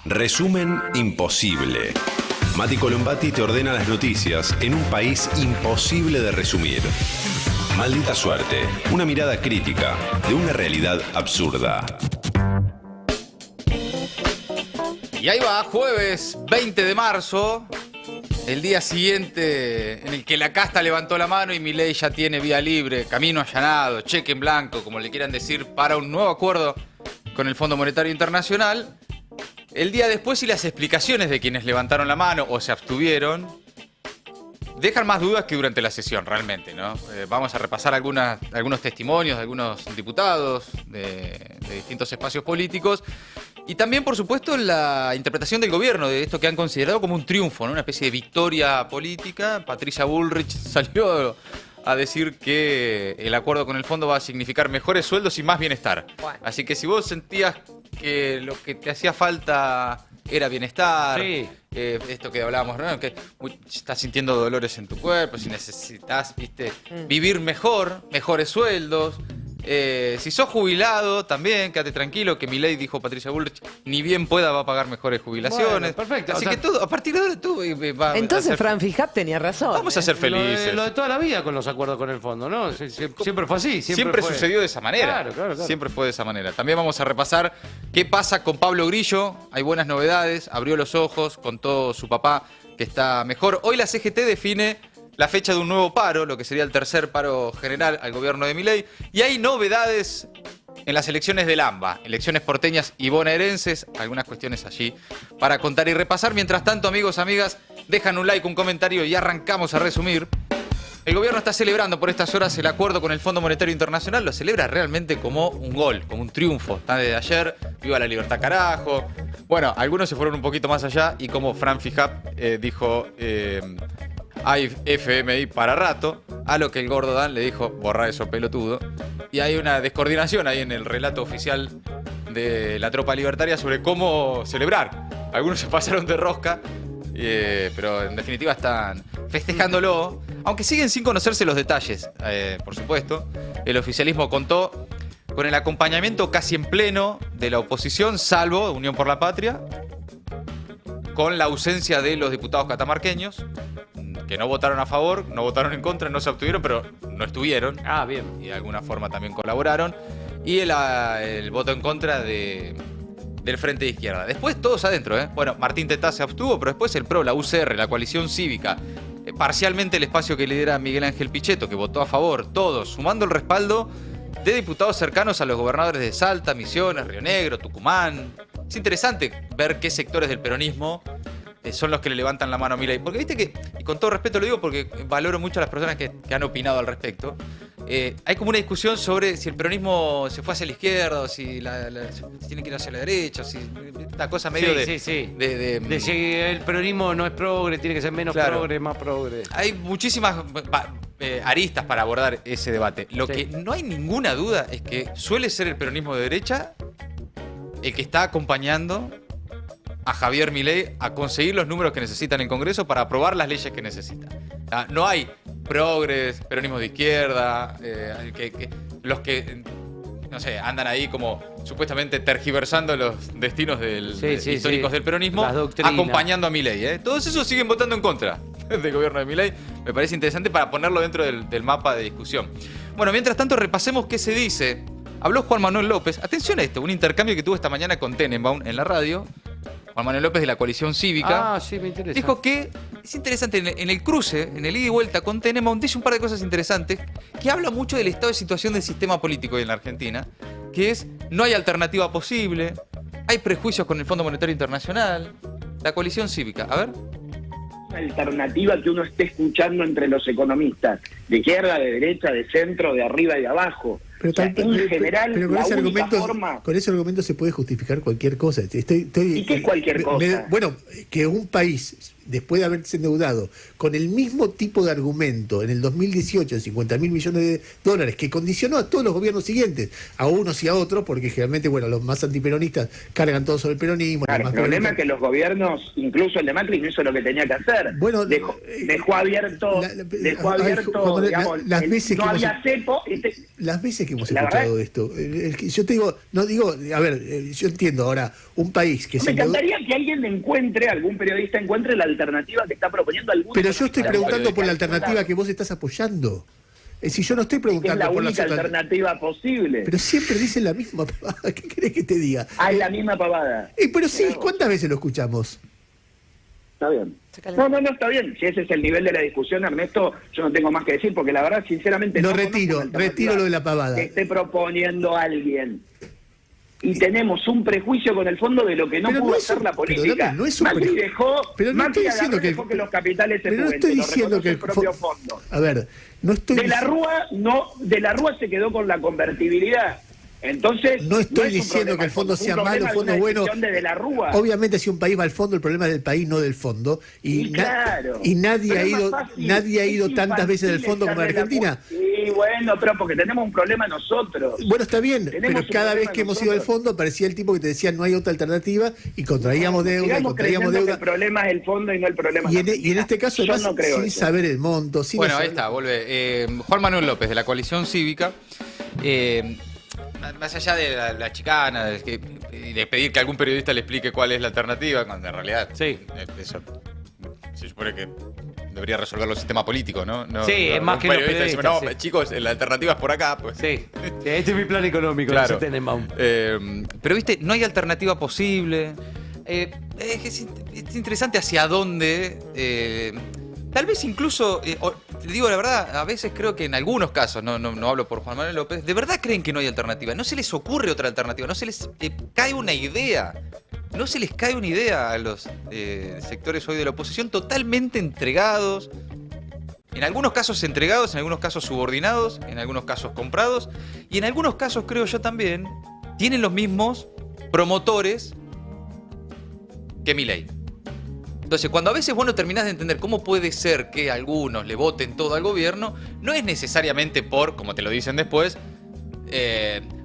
Resumen imposible. Mati Colombati te ordena las noticias en un país imposible de resumir. Maldita suerte, una mirada crítica de una realidad absurda. Y ahí va, jueves 20 de marzo, el día siguiente en el que la casta levantó la mano y Milei ya tiene vía libre, camino allanado, cheque en blanco, como le quieran decir, para un nuevo acuerdo con el Fondo Monetario Internacional. El día después y las explicaciones de quienes levantaron la mano o se abstuvieron dejan más dudas que durante la sesión, realmente, ¿no? Vamos a repasar algunos testimonios de algunos diputados de distintos espacios políticos y también, por supuesto, la interpretación del gobierno de esto que han considerado como un triunfo, ¿no? Una especie de victoria política. Patricia Bullrich salió a decir que el acuerdo con el fondo va a significar mejores sueldos y más bienestar. Bueno. Así que si vos sentías que lo que te hacía falta era bienestar, sí. Esto que hablábamos, ¿no? Que estás sintiendo dolores en tu cuerpo, si necesitas, viste, vivir mejor, mejores sueldos. Si sos jubilado, también, quédate tranquilo, que Milei, dijo Patricia Bullrich, ni bien pueda va a pagar mejores jubilaciones. Bueno, perfecto. Así que todo, a partir de ahora tú va entonces Fran Fijat tenía razón. Vamos a ser felices. Lo de toda la vida con los acuerdos con el fondo, ¿no? Siempre fue así. Siempre sucedió de esa manera. Claro. Siempre fue de esa manera. También vamos a repasar qué pasa con Pablo Grillo. Hay buenas novedades. Abrió los ojos, contó su papá que está mejor. Hoy la CGT define la fecha de un nuevo paro, lo que sería el tercer paro general al gobierno de Milei. Y hay novedades en las elecciones del AMBA, elecciones porteñas y bonaerenses, algunas cuestiones allí para contar y repasar. Mientras tanto, amigos, amigas, dejan un like, un comentario y arrancamos a resumir. El gobierno está celebrando por estas horas el acuerdo con el Fondo Monetario Internacional. Lo celebra realmente como un gol, como un triunfo. Está desde ayer, viva la libertad carajo. Bueno, algunos se fueron un poquito más allá y como Fran Fijat dijo... hay FMI para rato, a lo que el gordo Dan le dijo, borra eso pelotudo. Y hay una descoordinación ahí en el relato oficial de la tropa libertaria sobre cómo celebrar. Algunos se pasaron de rosca, pero en definitiva están festejándolo, aunque siguen sin conocerse los detalles, por supuesto. El oficialismo contó con el acompañamiento casi en pleno de la oposición, salvo Unión por la Patria, con la ausencia de los diputados catamarqueños, que no votaron a favor, no votaron en contra, no se abstuvieron, pero no estuvieron. Ah, bien. Y de alguna forma también colaboraron. Y el voto en contra del Frente de Izquierda. Después todos adentro, ¿eh? Bueno, Martín Tetá se abstuvo, pero después el PRO, la UCR, la coalición cívica, parcialmente el espacio que lidera Miguel Ángel Pichetto, que votó a favor, todos, sumando el respaldo de diputados cercanos a los gobernadores de Salta, Misiones, Río Negro, Tucumán. Es interesante ver qué sectores del peronismo son los que le levantan la mano a Milei. Porque viste que, y con todo respeto lo digo porque valoro mucho a las personas que han opinado al respecto, hay como una discusión sobre si el peronismo se fue hacia la izquierda o si si tiene que ir hacia la derecha, o si esta cosa medio de si el peronismo no es progre, tiene que ser menos progre, más progre. Hay muchísimas aristas para abordar ese debate. Lo que no hay ninguna duda es que suele ser el peronismo de derecha el que está acompañando a Javier Milei a conseguir los números que necesitan en Congreso para aprobar las leyes que necesitan. No hay progres, peronismo de izquierda, los que, no sé, andan ahí como supuestamente tergiversando los destinos históricos del peronismo, acompañando a Milei. Todos esos siguen votando en contra del gobierno de Milei. Me parece interesante para ponerlo dentro del mapa de discusión. Bueno, mientras tanto repasemos qué se dice. Habló Juan Manuel López. Atención a esto, un intercambio que tuve esta mañana con Tenenbaum en la radio. Juan Manuel López de la coalición cívica. Ah, sí, me interesa. Dijo que es interesante en el cruce, en el ida y vuelta con Tenenbaum, dice un par de cosas interesantes que habla mucho del estado de situación del sistema político en la Argentina, que es, no hay alternativa posible, hay prejuicios con el Fondo Monetario Internacional, la coalición cívica. A ver. Alternativa que uno esté escuchando entre los economistas, de izquierda, de derecha, de centro, de arriba y de abajo. Pero, en general, pero con ese argumento se puede justificar cualquier cosa. ¿Y qué es cualquier cosa? Bueno, que un país después de haberse endeudado con el mismo tipo de argumento en el 2018 de 50.000 millones de dólares, que condicionó a todos los gobiernos siguientes, a unos y a otros, porque generalmente, bueno, los más antiperonistas cargan todo sobre el peronismo. Claro, el problema es que los gobiernos, incluso el de Macri, no hizo lo que tenía que hacer. Bueno, dejó abierto, digamos, las veces no que había cepo. Las veces que hemos escuchado esto, yo te digo, no digo, a ver, yo entiendo ahora, un país que me encantaría que alguien encuentre, algún periodista encuentre la alternativa que está proponiendo algún. Pero yo estoy preguntando por la alternativa que vos estás apoyando. Es decir, yo no estoy preguntando por la única alternativa posible. Pero siempre dicen la misma pavada. ¿Qué querés que te diga? Ah, es la misma pavada. Pero sí, ¿cuántas veces lo escuchamos? Está bien. No, está bien. Si ese es el nivel de la discusión, Ernesto, yo no tengo más que decir, porque la verdad, sinceramente... retiro lo de la pavada. Que esté proponiendo alguien. Y tenemos un prejuicio con el fondo de lo que no pudo hacer la política. Macri dejó, Macri dejó que los capitales se fuguen, estoy diciendo que el propio fondo. A ver, no estoy... De la Rúa se quedó con la convertibilidad. Entonces, no estoy diciendo que el fondo sea malo, el fondo bueno. Obviamente, si un país va al fondo, el problema es del país, no del fondo. Y nadie ha ido tantas veces del fondo como Argentina. Sí, bueno, pero porque tenemos un problema nosotros. Bueno, está bien, pero cada vez que hemos ido al fondo aparecía el tipo que te decía no hay otra alternativa y contraíamos deuda, que el problema es el fondo y no el problema. Y en este caso, además, sin saber el monto. Bueno, ahí está, vuelve. Juan Manuel López, de la Coalición Cívica. Más allá de la chicana y de pedir que algún periodista le explique cuál es la alternativa, cuando en realidad eso se supone que debería resolverlo el sistema político, ¿no? Es más que los periodistas. No, chicos, la alternativa es por acá, pues. Sí, este es mi plan económico, claro. Pero viste, no hay alternativa posible. Es interesante hacia dónde... Tal vez incluso, te digo la verdad, a veces creo que en algunos casos, no hablo por Juan Manuel López, de verdad creen que no hay alternativa. No se les ocurre otra alternativa, no se les cae una idea. No se les cae una idea a los sectores hoy de la oposición, totalmente entregados. En algunos casos entregados, en algunos casos subordinados, en algunos casos comprados. Y en algunos casos, creo yo también, tienen los mismos promotores que Milei. Entonces, cuando a veces vos no terminás de entender cómo puede ser que algunos le voten todo al gobierno, no es necesariamente por, como te lo dicen después,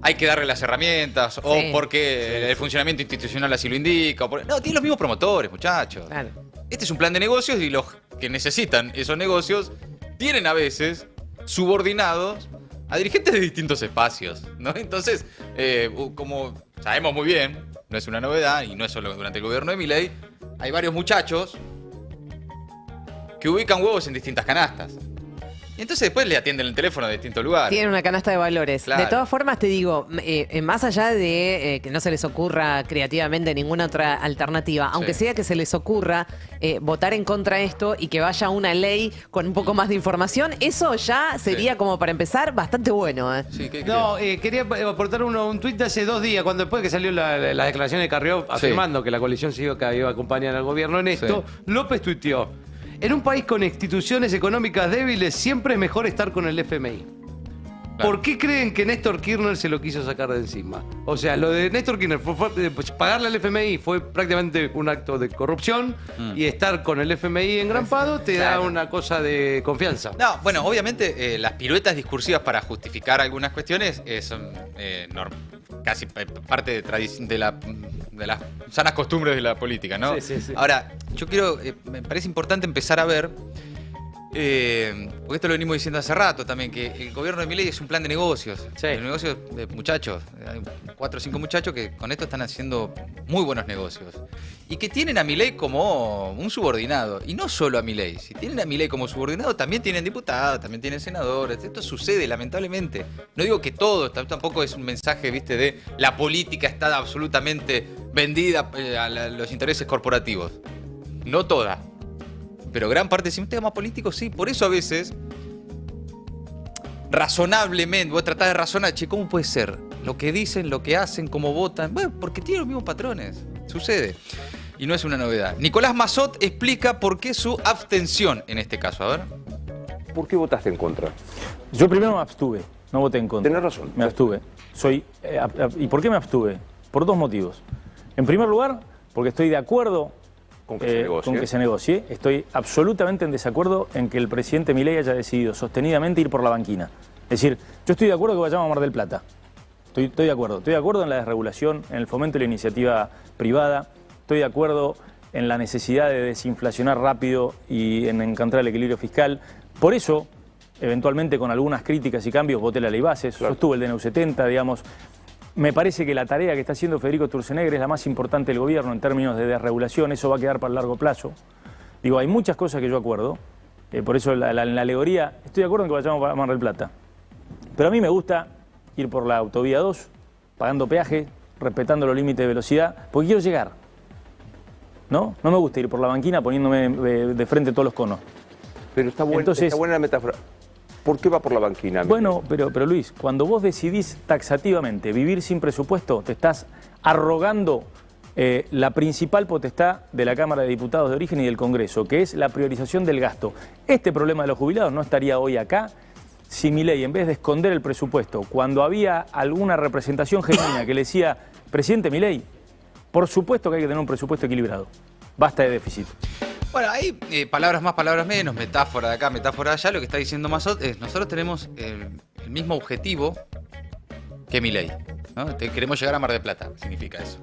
hay que darle las herramientas o porque el funcionamiento institucional así lo indica. No, tienen los mismos promotores, muchachos. Claro. Este es un plan de negocios y los que necesitan esos negocios tienen a veces subordinados a dirigentes de distintos espacios, ¿no? Entonces, como sabemos muy bien, no es una novedad y no es solo durante el gobierno de Milei, hay varios muchachos que ubican huevos en distintas canastas. Y entonces después le atienden el teléfono de distintos lugares. Tienen una canasta de valores. Claro. De todas formas, te digo, más allá de que no se les ocurra creativamente ninguna otra alternativa, aunque sea que se les ocurra votar en contra de esto y que vaya una ley con un poco más de información, eso ya sería como para empezar bastante bueno. Sí, quería aportar un tuit de hace 2 días, cuando después que salió la declaración de Carrió afirmando que la coalición Cívica iba a acompañar al gobierno en esto, López tuiteó: en un país con instituciones económicas débiles siempre es mejor estar con el FMI. Claro. ¿Por qué creen que Néstor Kirchner se lo quiso sacar de encima? O sea, lo de Néstor Kirchner, pagarle al FMI fue prácticamente un acto de corrupción y estar con el FMI engrampado te da una cosa de confianza. No, bueno, obviamente las piruetas discursivas para justificar algunas cuestiones son casi parte de las sanas costumbres de la política, ¿no? Sí. Ahora, yo me parece importante empezar a ver, porque esto lo venimos diciendo hace rato también, que el gobierno de Milei es un plan de negocios. Sí. El negocio de muchachos, hay 4 o 5 muchachos que con esto están haciendo muy buenos negocios. Y que tienen a Milei como un subordinado. Y no solo a Milei. Si tienen a Milei como subordinado, también tienen diputados, también tienen senadores. Esto sucede, lamentablemente. No digo que todo, tampoco es un mensaje, viste, de la política está absolutamente vendida a los intereses corporativos. No toda. Pero gran parte de un tema político sí. Por eso a veces, razonablemente, vos tratás de razonar, che, ¿cómo puede ser? Lo que dicen, lo que hacen, cómo votan. Bueno, porque tienen los mismos patrones. Sucede. Y no es una novedad. Nicolás Massot explica por qué su abstención en este caso. A ver. ¿Por qué votaste en contra? Yo primero me abstuve, no voté en contra. Tenés razón. Me abstuve. ¿Y por qué me abstuve? Por 2 motivos. En primer lugar, porque estoy de acuerdo con que se negocie. Estoy absolutamente en desacuerdo en que el presidente Milei haya decidido sostenidamente ir por la banquina. Es decir, yo estoy de acuerdo que vayamos a Mar del Plata. Estoy de acuerdo. Estoy de acuerdo en la desregulación, en el fomento de la iniciativa privada. Estoy de acuerdo en la necesidad de desinflacionar rápido y en encontrar el equilibrio fiscal. Por eso, eventualmente con algunas críticas y cambios, voté la ley bases, sostuve el DNU 70, digamos. Me parece que la tarea que está haciendo Federico Sturzenegger es la más importante del gobierno en términos de desregulación. Eso va a quedar para el largo plazo. Digo, hay muchas cosas que yo acuerdo. Por eso en la alegoría, estoy de acuerdo en que vayamos a Mar del Plata. Pero a mí me gusta ir por la autovía 2, pagando peaje, respetando los límites de velocidad, porque quiero llegar. ¿No? No me gusta ir por la banquina poniéndome de frente a todos los conos. Pero está buena la metáfora. ¿Por qué va por la banquina? Bueno, pero Luis, cuando vos decidís taxativamente vivir sin presupuesto, te estás arrogando la principal potestad de la Cámara de Diputados de origen y del Congreso, que es la priorización del gasto. Este problema de los jubilados no estaría hoy acá si Milei, en vez de esconder el presupuesto, cuando había alguna representación genuina que le decía, presidente Milei, por supuesto que hay que tener un presupuesto equilibrado. Basta de déficit. Bueno, hay palabras más, palabras menos, metáfora de acá, metáfora de allá. Lo que está diciendo Massot es, nosotros tenemos el mismo objetivo que Milei, ¿no? Queremos llegar a Mar del Plata, significa eso.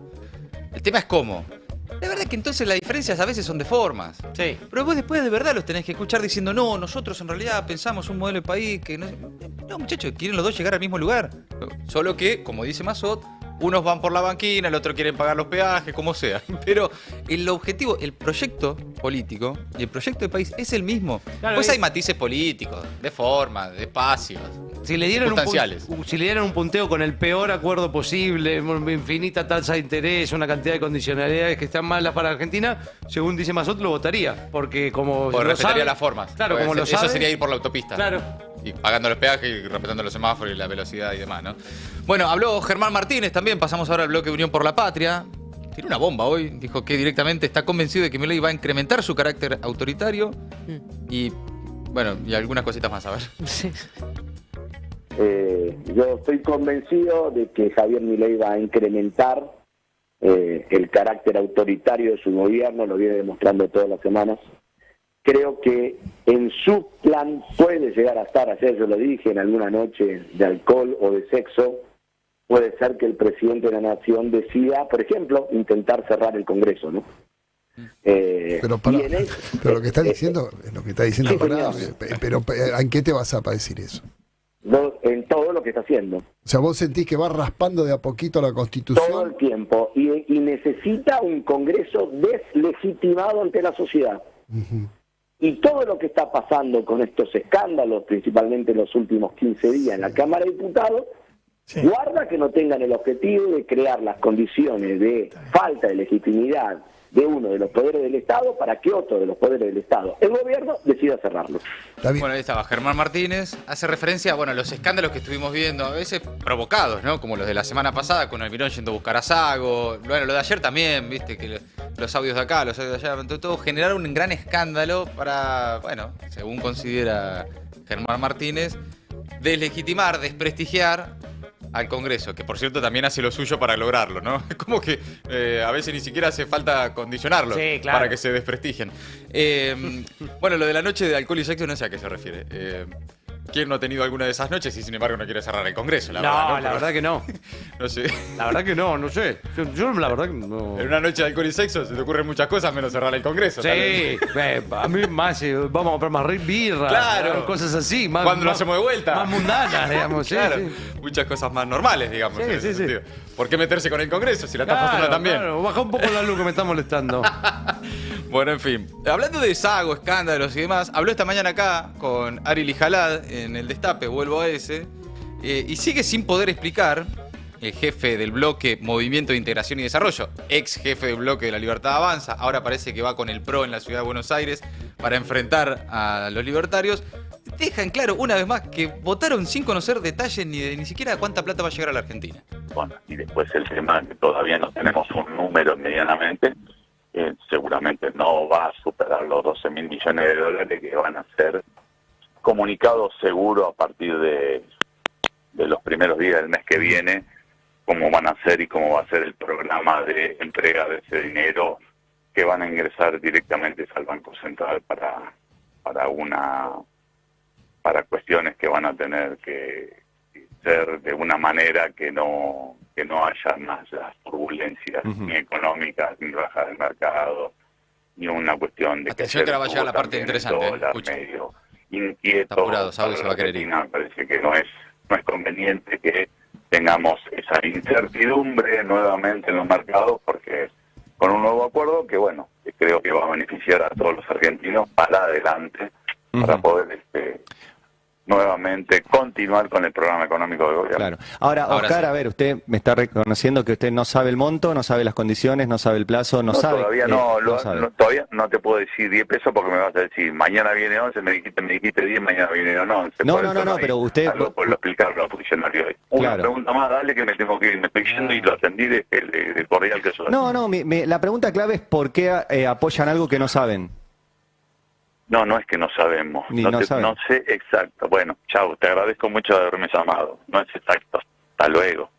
El tema es cómo. La verdad es que entonces las diferencias a veces son de formas. Sí. Pero vos después de verdad los tenés que escuchar diciendo, no, nosotros en realidad pensamos un modelo de país que... No, muchachos, quieren los dos llegar al mismo lugar. Solo que, como dice Massot, unos van por la banquina, el otro quieren pagar los peajes, como sea. Pero el objetivo, el proyecto político y el proyecto de país es el mismo. Claro, pues hay matices políticos, de forma, de espacios, si le dieran un punteo con el peor acuerdo posible, infinita tasa de interés, una cantidad de condicionalidades que están malas para Argentina, según dice Massot, lo votaría. Porque como lo respetaría las formas. Claro, como lo sabe. Eso sería ir por la autopista. Claro. Y pagando los peajes y respetando los semáforos y la velocidad y demás, ¿no? Bueno, habló Germán Martínez también, pasamos ahora al bloque Unión por la Patria. Tiene una bomba hoy, dijo que directamente está convencido de que Milei va a incrementar su carácter autoritario y, bueno, y algunas cositas más, a ver. Sí. Yo estoy convencido de que Javier Milei va a incrementar el carácter autoritario de su gobierno, lo viene demostrando todas las semanas. Creo que en su plan puede llegar a estar, ayer yo lo dije, en alguna noche de alcohol o de sexo, puede ser que el presidente de la Nación decida, por ejemplo, intentar cerrar el Congreso, ¿no? Pero lo que está diciendo, sí, pero ¿en qué te basás para decir eso? En todo lo que está haciendo. O sea, vos sentís que va raspando de a poquito la Constitución. Todo el tiempo, y necesita un Congreso deslegitimado ante la sociedad. Y todo lo que está pasando con estos escándalos, principalmente en los últimos 15 días en la Cámara de Diputados, guarda que no tengan el objetivo de crear las condiciones de falta de legitimidad de uno de los poderes del Estado para que otro de los poderes del Estado, el gobierno, decida cerrarlo. Bueno, ahí estaba Germán Martínez, hace referencia a los escándalos que estuvimos viendo, a veces provocados, ¿no? Como los de la semana pasada, con Almirón yendo a buscar a Sago, bueno, lo de ayer también, viste, que los audios de acá, los audios de allá, todo generaron un gran escándalo para, bueno, según considera Germán Martínez, deslegitimar, desprestigiar al Congreso, que por cierto también hace lo suyo para lograrlo, ¿no? Como que a veces ni siquiera hace falta condicionarlo para que se desprestigien. Bueno, lo de la noche de alcohol y sexo no sé a qué se refiere. ¿Quién no ha tenido alguna de esas noches y sin embargo no quiere cerrar el Congreso? La verdad que no. No sé. La verdad que no sé. Yo la verdad que no. En una noche de alcohol y sexo se te ocurren muchas cosas menos cerrar el Congreso. Sí, a mí más, vamos a comprar más birra. Claro. Cosas así. Cuando lo hacemos de vuelta. Más mundanas, digamos. Claro. Muchas cosas más normales, digamos. Sí, en ese sentido. ¿Por qué meterse con el Congreso si la está pasando tan bien? Claro, baja un poco la luz que me está molestando. Bueno, en fin. Hablando de Sago, escándalos y demás, habló esta mañana acá con Ari Lijalad en El Destape, vuelvo a ese, y sigue sin poder explicar, el jefe del bloque Movimiento de Integración y Desarrollo, ex jefe del bloque de La Libertad Avanza, ahora parece que va con el PRO en la ciudad de Buenos Aires para enfrentar a los libertarios, deja en claro una vez más que votaron sin conocer detalles ni siquiera cuánta plata va a llegar a la Argentina. Bueno, y después el tema que todavía no tenemos un número medianamente, seguramente no va a superar los 12.000 millones de dólares que van a ser comunicados seguro a partir de los primeros días del mes que viene, cómo van a ser y cómo va a ser el programa de entrega de ese dinero que van a ingresar directamente al Banco Central para cuestiones que van a tener que ser de una manera que no haya más las turbulencias ni económicas, ni bajas del mercado, ni una cuestión de atención que ahora va a llegar la parte interesante, medio inquieto. Está apurado, Saúl se va a querer ir. Me parece que no es conveniente que tengamos esa incertidumbre nuevamente en los mercados, porque con un nuevo acuerdo que, bueno, creo que va a beneficiar a todos los argentinos para adelante, para poder nuevamente continuar con el programa económico del gobierno. Claro. Ahora Oscar, sí. A ver, usted me está reconociendo que usted no sabe el monto, no sabe las condiciones, no sabe el plazo, no sabe. Todavía todavía no te puedo decir 10 pesos porque me vas a decir, mañana viene 11, me dijiste 10, mañana viene 11. No, pero usted... Por lo explicarlo al funcionario hoy. Una pregunta más, dale, que me tengo que ir, me estoy yendo y lo atendí de cordial que soy. No, la pregunta clave es ¿por qué apoyan algo que no saben? No es que no sabemos. No sé exacto. Bueno, chao, te agradezco mucho de haberme llamado. No es exacto. Hasta luego.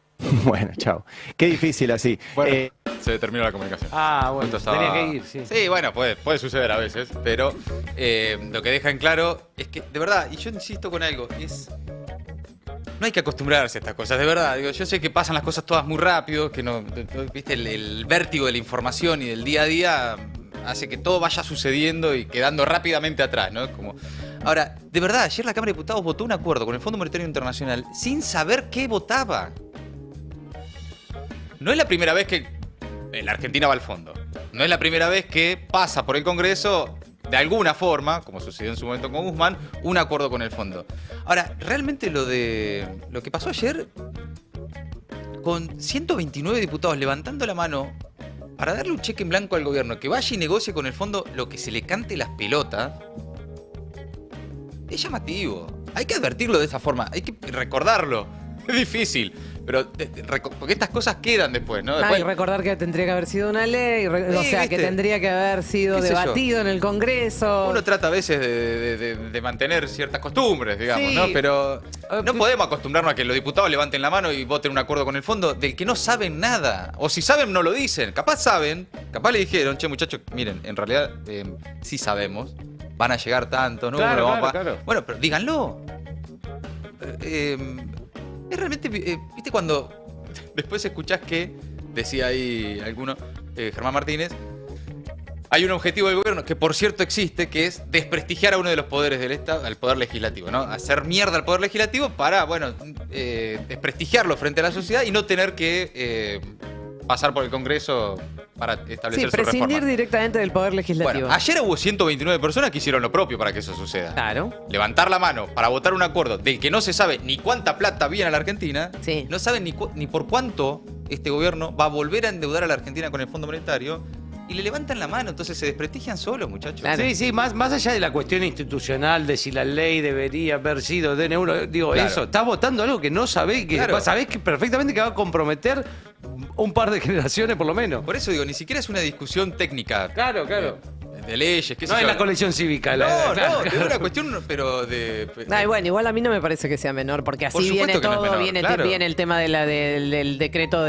Bueno, chao. Qué difícil así. Bueno, se terminó la comunicación. Bueno, tenía que ir, sí. Sí, bueno, puede suceder a veces, pero lo que deja en claro es que, de verdad, y yo insisto con algo, no hay que acostumbrarse a estas cosas, de verdad. Digo, yo sé que pasan las cosas todas muy rápido, que no, viste, el vértigo de la información y del día a día hace que todo vaya sucediendo y quedando rápidamente atrás, ¿no? Ahora, de verdad, ayer la Cámara de Diputados votó un acuerdo con el Fondo Monetario Internacional sin saber qué votaba. No es la primera vez que la Argentina va al fondo. No es la primera vez que pasa por el Congreso, de alguna forma, como sucedió en su momento con Guzmán, un acuerdo con el fondo. Ahora, realmente lo que pasó ayer, con 129 diputados levantando la mano para darle un cheque en blanco al gobierno, que vaya y negocie con el fondo lo que se le cante las pelotas, es llamativo. Hay que advertirlo de esa forma, hay que recordarlo. Es difícil, pero porque estas cosas quedan después, ¿no? Y recordar que tendría que haber sido una ley, o sea, que tendría que haber sido debatido en el Congreso. Uno trata a veces de mantener ciertas costumbres, digamos, ¿no? Pero no podemos acostumbrarnos a que los diputados levanten la mano y voten un acuerdo con el fondo del que no saben nada. O si saben, no lo dicen. Capaz saben, capaz le dijeron, che, muchachos, miren, en realidad sí sabemos, van a llegar tanto, ¿no? Claro. Bueno, pero díganlo. Es realmente, viste cuando después escuchás que, decía ahí alguno, Germán Martínez, hay un objetivo del gobierno, que por cierto existe, que es desprestigiar a uno de los poderes del Estado, al Poder Legislativo, ¿no? Hacer mierda al Poder Legislativo para, bueno, desprestigiarlo frente a la sociedad y no tener que pasar por el Congreso para establecer su reforma. Prescindir directamente del Poder Legislativo. Bueno, ayer hubo 129 personas que hicieron lo propio para que eso suceda. Claro. Levantar la mano para votar un acuerdo del que no se sabe ni cuánta plata viene a la Argentina. Sí. No saben ni por cuánto este gobierno va a volver a endeudar a la Argentina con el Fondo Monetario. Y le levantan la mano, entonces se desprestigian solos, muchachos. Claro. Sí, más allá de la cuestión institucional, de si la ley debería haber sido DN1, digo, eso, estás votando algo que no sabés, sabés que perfectamente que va a comprometer un par de generaciones por lo menos. Por eso digo, ni siquiera es una discusión técnica. Claro. De leyes, qué sé yo. yo. Es la colección cívica. Es una cuestión, pero bueno, igual a mí no me parece que sea menor, porque así viene todo, no viene el tema del decreto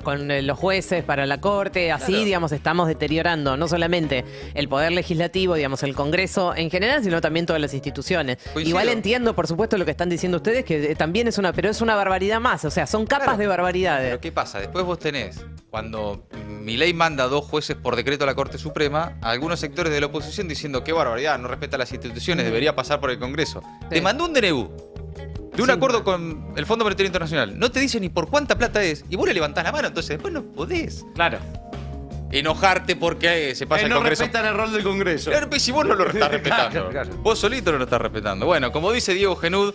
con los jueces para la Corte, así, digamos, estamos deteriorando no solamente el Poder Legislativo, digamos, el Congreso en general, sino también todas las instituciones. Coincido. Igual entiendo, por supuesto, lo que están diciendo ustedes, que también es una barbaridad más, o sea, son capas de barbaridades. Pero ¿qué pasa? Después vos tenés, cuando Milei manda 2 jueces por decreto a la Corte Suprema, algunos sectores de la oposición diciendo qué barbaridad, no respeta las instituciones, debería pasar por el Congreso. Sí. Te mandó un DNU de un acuerdo con el Fondo Monetario Internacional. No te dice ni por cuánta plata es y vos le levantás la mano, entonces después no podés. Claro. Enojarte porque se pasa el Congreso. No respetan el rol del Congreso. Claro, pues si vos no lo estás respetando. Claro. Vos solito no lo estás respetando. Bueno, como dice Diego Genud,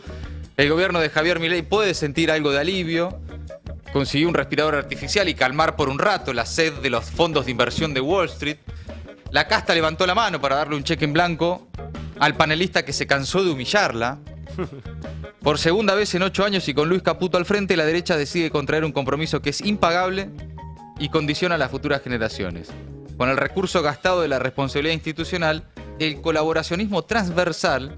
el gobierno de Javier Milei puede sentir algo de alivio. Consiguió un respirador artificial y calmar por un rato la sed de los fondos de inversión de Wall Street. La casta levantó la mano para darle un cheque en blanco al panelista que se cansó de humillarla. Por segunda vez en 8 años y con Luis Caputo al frente, la derecha decide contraer un compromiso que es impagable y condiciona a las futuras generaciones. Con el recurso gastado de la responsabilidad institucional, el colaboracionismo transversal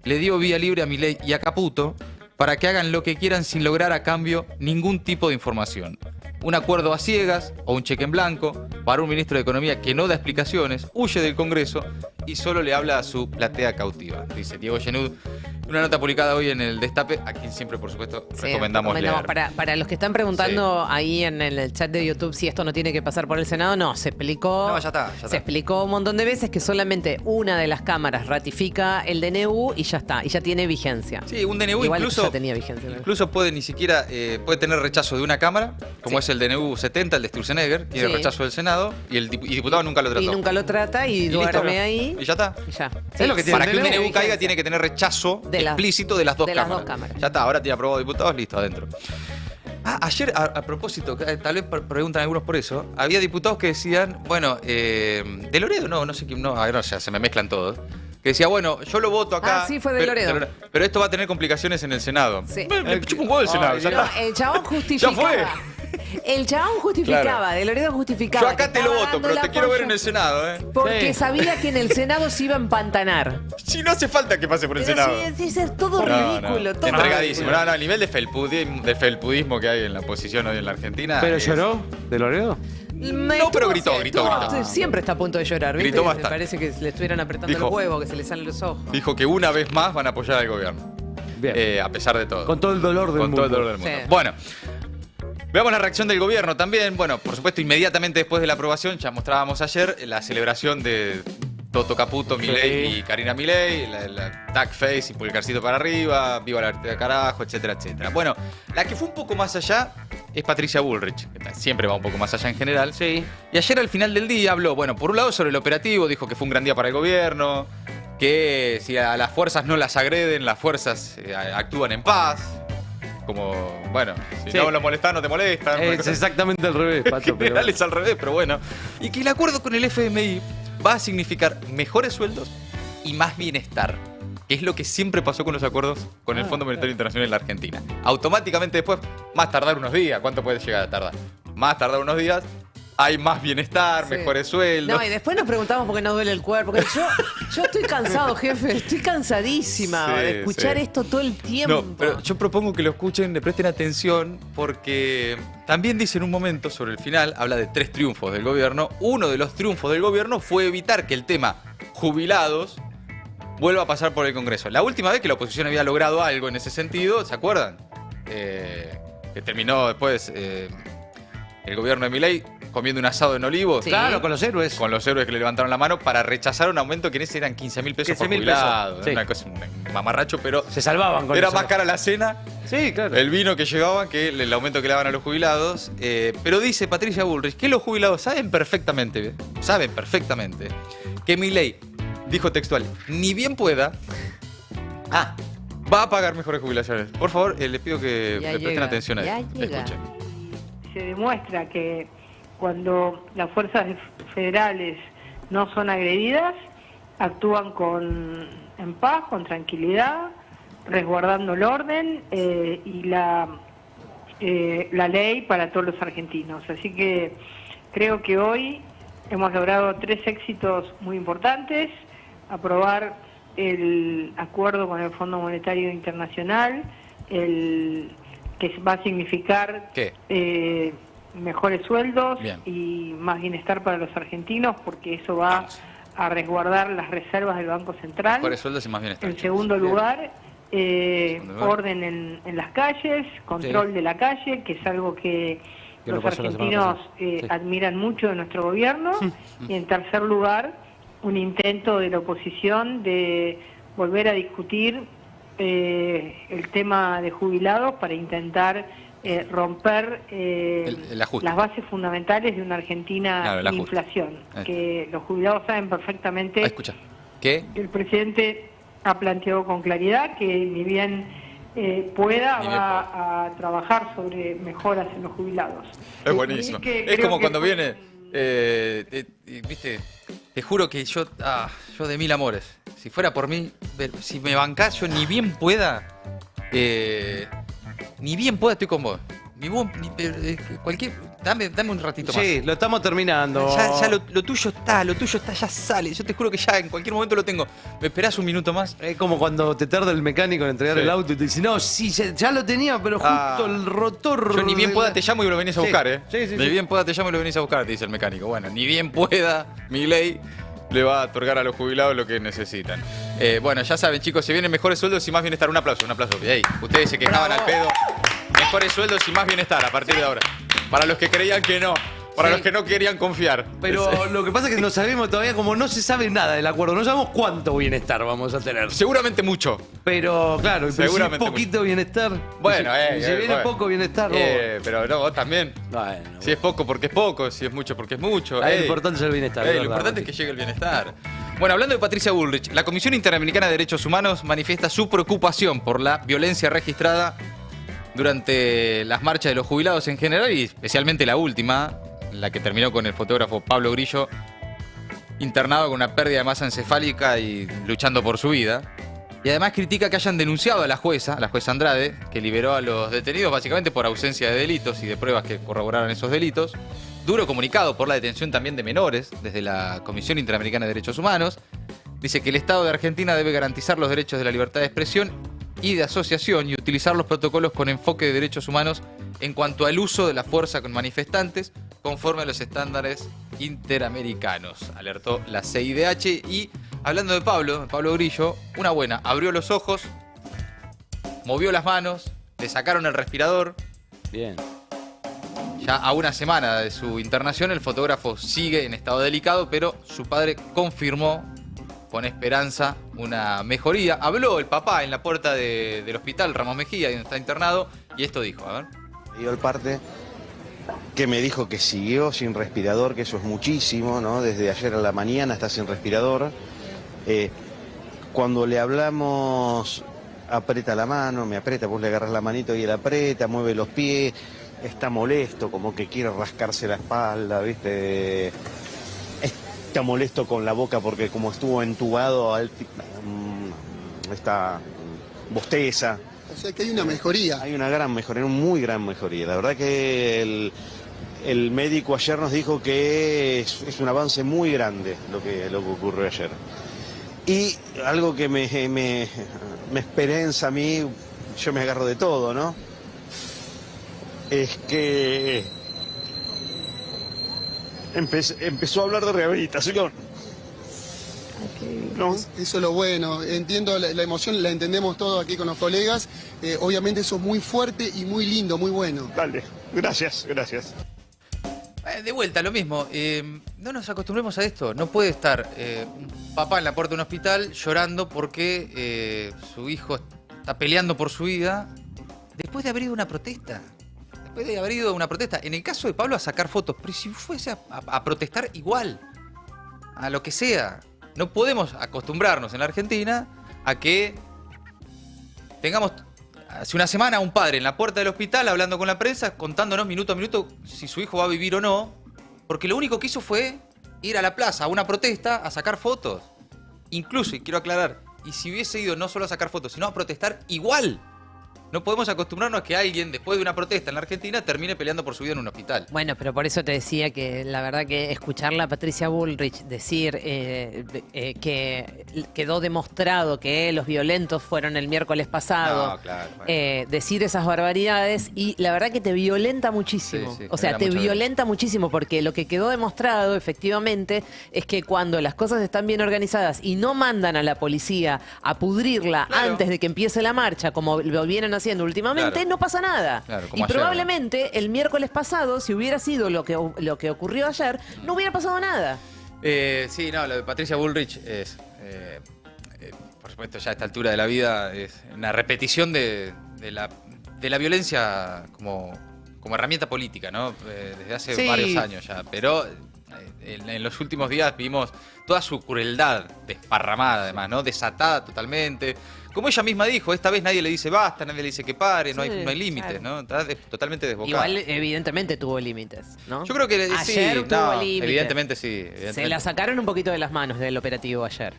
le dio vía libre a Milei y a Caputo para que hagan lo que quieran sin lograr a cambio ningún tipo de información. un acuerdo a ciegas o un cheque en blanco para un ministro de Economía que no da explicaciones, huye del Congreso y solo le habla a su platea cautiva, dice Diego Genud. Una nota publicada hoy en el Destape, a quien siempre, por supuesto, recomendamos leer. Para los que están preguntando ahí en el chat de YouTube si esto no tiene que pasar por el Senado, no, se explicó. No, ya está. Se explicó un montón de veces que solamente una de las cámaras ratifica el DNU y ya está, y ya tiene vigencia. Sí, un DNU igual incluso ya tenía vigencia. Incluso puede ni siquiera puede tener rechazo de una cámara, como es el DNU 70, el de Sturzenegger, tiene rechazo del Senado y el diputado nunca lo trató. Y nunca lo trata y duerme ahí. Y ya está. Y ya. Es lo que tiene. Para que un DNU caiga tiene que tener rechazo explícito de las dos cámaras. Ya está, ahora tiene aprobado diputados, listo, adentro. Ayer, a propósito, tal vez preguntan algunos por eso, había diputados que decían, bueno, de Loredo, no sé quién, no, ahora ya se me mezclan todos, que decía, bueno, yo lo voto acá. Sí, fue de Loredo. Pero esto va a tener complicaciones en el Senado. Sí. Me chupa un huevo el Senado. Ya está. El chabón justificaba. Ya fue. El chabón justificaba, Claro. De Loredo justificaba. Yo acá te lo voto, pero te quiero ver en el Senado, Porque sabía que en el Senado se iba a empantanar. Si no hace falta que pase por el Pero Senado. sí, es todo ridículo. Todo Entregadísimo. No, el nivel de felpudismo que hay en la oposición hoy en la Argentina. ¿Pero lloró de Loredo? No, pero gritó. Siempre está a punto de llorar, ¿viste? Gritó Me bastante. parece que le estuvieran apretando los huevos, que se le salen los ojos. Dijo que una vez más van a apoyar al gobierno. Bien. A pesar de todo. Con todo el dolor del mundo. Con todo el dolor del mundo. Sí. Bueno. Veamos la reacción del gobierno también. Bueno, por supuesto, inmediatamente después de la aprobación, ya mostrábamos ayer la celebración de Toto Caputo, Milei y Karina Milei, la tag face y pulgarcito para arriba, viva la libertad de carajo, etcétera, etcétera. Bueno, la que fue un poco más allá es Patricia Bullrich, que siempre va un poco más allá en general. Sí. Y ayer al final del día habló, bueno, por un lado sobre el operativo, dijo que fue un gran día para el gobierno, que si a las fuerzas no las agreden, las fuerzas actúan en paz. Como, bueno, si no lo molestan, no te molestan. Es exactamente al revés, Pato. En general es al revés, pero bueno. Y que el acuerdo con el FMI va a significar mejores sueldos y más bienestar. Que es lo que siempre pasó con los acuerdos con el Fondo Monetario Internacional en la Argentina. Automáticamente después, más tardar unos días. ¿Cuánto puede llegar a tardar? Más tardar unos días. Hay más bienestar, mejores sueldos. No, y después nos preguntamos por qué no duele el cuerpo. Porque yo estoy cansado, jefe. Estoy cansadísima de escuchar esto todo el tiempo. No, pero yo propongo que lo escuchen, le presten atención, porque también dice en un momento, sobre el final, habla de 3 triunfos del gobierno. Uno de los triunfos del gobierno fue evitar que el tema jubilados vuelva a pasar por el Congreso. La última vez que la oposición había logrado algo en ese sentido, ¿se acuerdan? Que terminó después el gobierno de Milei comiendo un asado en Olivos. Sí. Claro, con los héroes. Con los héroes que le levantaron la mano para rechazar un aumento que en ese eran 15.000 pesos por jubilado. Sí. Una cosa, un mamarracho, pero se salvaban con era eso. más cara la cena, sí, claro, el vino que llevaban que el aumento que le daban a los jubilados. Pero dice Patricia Bullrich que los jubilados saben perfectamente que Milei, dijo textual, ni bien pueda, va a pagar mejores jubilaciones. Por favor, les pido que le presten atención a esto. Escuchen. Se demuestra que cuando las fuerzas federales no son agredidas, actúan en paz, con tranquilidad, resguardando el orden y la ley para todos los argentinos. Así que creo que hoy hemos logrado 3 éxitos muy importantes: aprobar el acuerdo con el Fondo Monetario Internacional, que va a significar mejores sueldos y más bienestar para los argentinos, porque eso va a resguardar las reservas del Banco Central. Mejores sueldos y más bienestar. En segundo lugar, orden en las calles, control de la calle, que es algo que los argentinos admiran mucho de nuestro gobierno. Y en tercer lugar, un intento de la oposición de volver a discutir el tema de jubilados para intentar romper las bases fundamentales de una Argentina de inflación, que los jubilados saben perfectamente que el presidente ha planteado con claridad que ni bien pueda, va a trabajar sobre mejoras en los jubilados. Es buenísimo. Es como cuando viene, viste, te juro que yo de mil amores, si fuera por mí, si me bancás, yo ni bien pueda, estoy con vos. Dame un ratito más. Sí, lo estamos terminando. Ya lo tuyo está, ya sale. Yo te juro que ya en cualquier momento lo tengo. ¿Me esperás un minuto más? Es como cuando te tarda el mecánico en entregar el auto y te dice, no, sí, ya lo tenía, pero justo el rotor... Yo ni bien pueda te llamo y lo venís a buscar, ¿eh? Sí. Ni bien pueda te llamo y lo venís a buscar, te dice el mecánico. Bueno, ni bien pueda, Milei le va a otorgar a los jubilados lo que necesitan. Bueno, ya saben, chicos, se vienen mejores sueldos y más bienestar. Un aplauso. Ey, ustedes se quejaban al pedo. Mejores sueldos y más bienestar a partir de ahora. Para los que creían que no. Para los que no querían confiar. Pero lo que pasa es que no sabemos todavía, como no se sabe nada del acuerdo, no sabemos cuánto bienestar vamos a tener. Seguramente mucho. Pero claro, seguramente si es poquito bienestar. Bueno, si viene poco bienestar. Pero no, vos también. Bueno, si es poco porque es poco, si es mucho porque es mucho. Lo importante es el bienestar. Lo importante es que llegue el bienestar. Bueno, hablando de Patricia Bullrich, la Comisión Interamericana de Derechos Humanos manifiesta su preocupación por la violencia registrada durante las marchas de los jubilados en general y especialmente la última, la que terminó con el fotógrafo Pablo Grillo internado con una pérdida de masa encefálica y luchando por su vida. Y además critica que hayan denunciado a la jueza Andrade, que liberó a los detenidos básicamente por ausencia de delitos y de pruebas que corroboraran esos delitos. Duro comunicado por la detención también de menores desde la Comisión Interamericana de Derechos Humanos. Dice que el Estado de Argentina debe garantizar los derechos de la libertad de expresión y de asociación y utilizar los protocolos con enfoque de derechos humanos en cuanto al uso de la fuerza con manifestantes conforme a los estándares interamericanos, alertó la CIDH. Y hablando de Pablo Grillo, una buena, abrió los ojos, movió las manos, le sacaron el respirador. Bien. Ya a una semana de su internación, el fotógrafo sigue en estado delicado, pero su padre confirmó con esperanza una mejoría. Habló el papá en la puerta del hospital Ramos Mejía, donde está internado, y esto dijo, a ver. Dio el parte que me dijo que siguió sin respirador, que eso es muchísimo, ¿no? Desde ayer a la mañana está sin respirador. Cuando le hablamos, aprieta la mano, me aprieta, vos le agarras la manito y él aprieta, mueve los pies, está molesto, como que quiere rascarse la espalda, ¿viste? Está molesto con la boca porque como estuvo entubado, está bosteza. O sea que hay una mejoría. Hay una gran mejoría, una muy gran mejoría. La verdad que el médico ayer nos dijo que es un avance muy grande lo que ocurrió ayer. Y algo que me esperanza a mí, yo me agarro de todo, ¿no? Es que empezó a hablar de rehabilitación. ¿No? Eso es lo bueno, entiendo la emoción, la entendemos todos aquí con los colegas, obviamente eso es muy fuerte y muy lindo, muy bueno. Dale, gracias. De vuelta, lo mismo, no nos acostumbremos a esto, no puede estar un papá en la puerta de un hospital llorando porque su hijo está peleando por su vida después de haber ido a una protesta. En el caso de Pablo, a sacar fotos, pero si fuese a protestar igual, a lo que sea. No podemos acostumbrarnos en la Argentina a que tengamos hace una semana un padre en la puerta del hospital hablando con la prensa, contándonos minuto a minuto si su hijo va a vivir o no, porque lo único que hizo fue ir a la plaza, a una protesta, a sacar fotos. Incluso, y quiero aclarar, y si hubiese ido no solo a sacar fotos, sino a protestar igual. No podemos acostumbrarnos a que alguien, después de una protesta en la Argentina, termine peleando por su vida en un hospital. Bueno, pero por eso te decía que la verdad que escucharla a Patricia Bullrich decir que quedó demostrado que los violentos fueron el miércoles pasado, no, claro, bueno. Decir esas barbaridades, y la verdad que te violenta muchísimo. Sí, o sea, te violenta muchísimo, porque lo que quedó demostrado efectivamente es que cuando las cosas están bien organizadas y no mandan a la policía a pudrirla antes de que empiece la marcha, como lo vienen haciendo últimamente, no pasa nada. Claro, y probablemente el miércoles pasado, si hubiera sido lo que ocurrió ayer, no hubiera pasado nada. Sí, no, lo de Patricia Bullrich es, por supuesto, ya a esta altura de la vida, es una repetición de la violencia como herramienta política, ¿no? Desde hace varios años ya. Pero en los últimos días vimos toda su crueldad desparramada, además, ¿no? Desatada totalmente. como ella misma dijo, esta vez nadie le dice basta, nadie le dice que pare, no hay límites, ¿no? Está totalmente desbocada. Igual, evidentemente tuvo límites, ¿no? Yo creo que ayer tuvo límites. Evidentemente sí. Se la sacaron un poquito de las manos del operativo ayer.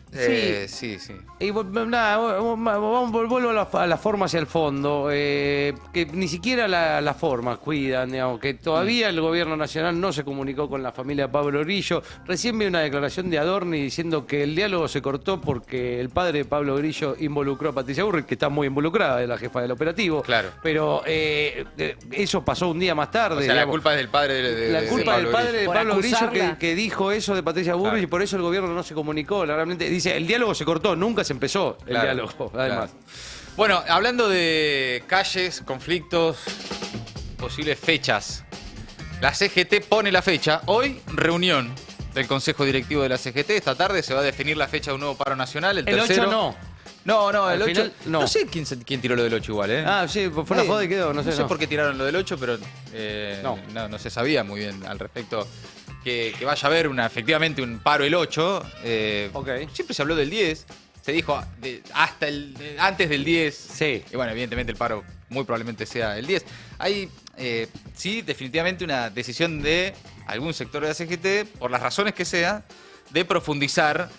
Sí. Y nada, vuelvo a la forma hacia el fondo, que ni siquiera las formas cuidan, digamos, que todavía el gobierno nacional no se comunicó con la familia de Pablo Grillo. Recién vi una declaración de Adorni diciendo que el diálogo se cortó porque el padre de Pablo Grillo involucró a Patricia Bullrich, que está muy involucrada, es la jefa del operativo. Claro. Pero eso pasó un día más tarde. O sea, digamos. La culpa es del padre de Pablo Grillo que dijo eso de Patricia Bullrich, y por eso el gobierno no se comunicó. Realmente dice, el diálogo se cortó, nunca se empezó el diálogo, además. Bueno, hablando de calles, conflictos, posibles fechas. La CGT pone la fecha. Hoy, reunión del Consejo Directivo de la CGT. Esta tarde se va a definir la fecha de un nuevo paro nacional. El tercero. 8 no. No, el 8 final, no. No sé quién tiró lo del 8 igual, ¿eh? Ah, sí, fue una joda y quedó, no sé. No sé por qué tiraron lo del 8, pero no se sabía muy bien al respecto que vaya a haber efectivamente un paro el 8. Siempre se habló del 10. Se dijo antes del 10. Sí. Y bueno, evidentemente el paro muy probablemente sea el 10. Hay, sí, definitivamente una decisión de algún sector de la CGT, por las razones que sea, de profundizar